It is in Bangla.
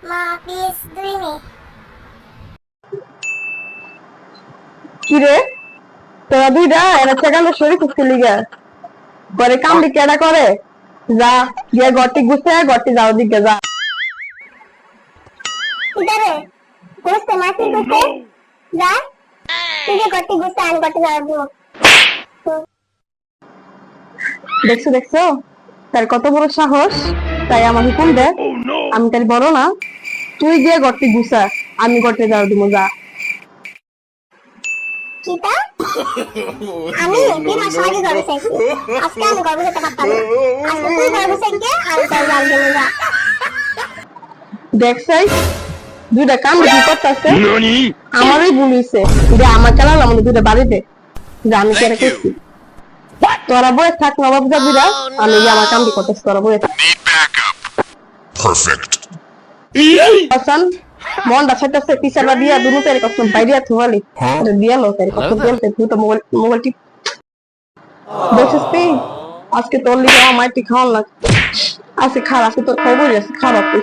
মা প্লিজ 2 মিনিট। কি রে তোরা দুইটা এরা সেখানে শরীর খুঁজতে লিগা পরে কাম কেডা করে যা গিয়ে গটি গুছে গটি যাও দিকে যা ইদারে গুছতে মাটি গুছতে যা তুই যে গটি গুছতে আমি গটি যাওয়া দিব। দেখছো দেখছো তার কত বড় সাহস তাই আমার হুকুম দে আমি তার বড় না তুই গিয়ে গটি গুছা আমি গটি যাও দিব যা কিতা আমি 2 মাস আগে ঘরে চাইছি আজকে আমি ঘরে যেতে পারতাম না আজকে তুই ঘরে চাইকে আমি তাই যাও দিব যা। দেখছাই দুইটা কাম কি করতেছে আমারই ভুল হইছে যে আমার চালাল আমাদের দুইটা বাড়িতে যে আমি কেন করছি তোরা বয়ে থাক নবাব যাবিরা আমি যে আমার কামটি করতেছি তোরা বয়ে থাক Perfect. হাসান মনটা ছাইতাছে পিছাবা দিয়া দুনো তেরে কষ্ট বাইরিয়া থুয়ালি দিয়া লো তেরে কষ্ট বলতে তুই তো মোবাইল টিপ দেখছিস তুই আজকে তোর লিগে আমার মাইটি খাওয়ান লাগ আজকে খারাপ আজকে তোর খবরই আছে খারাপ তুই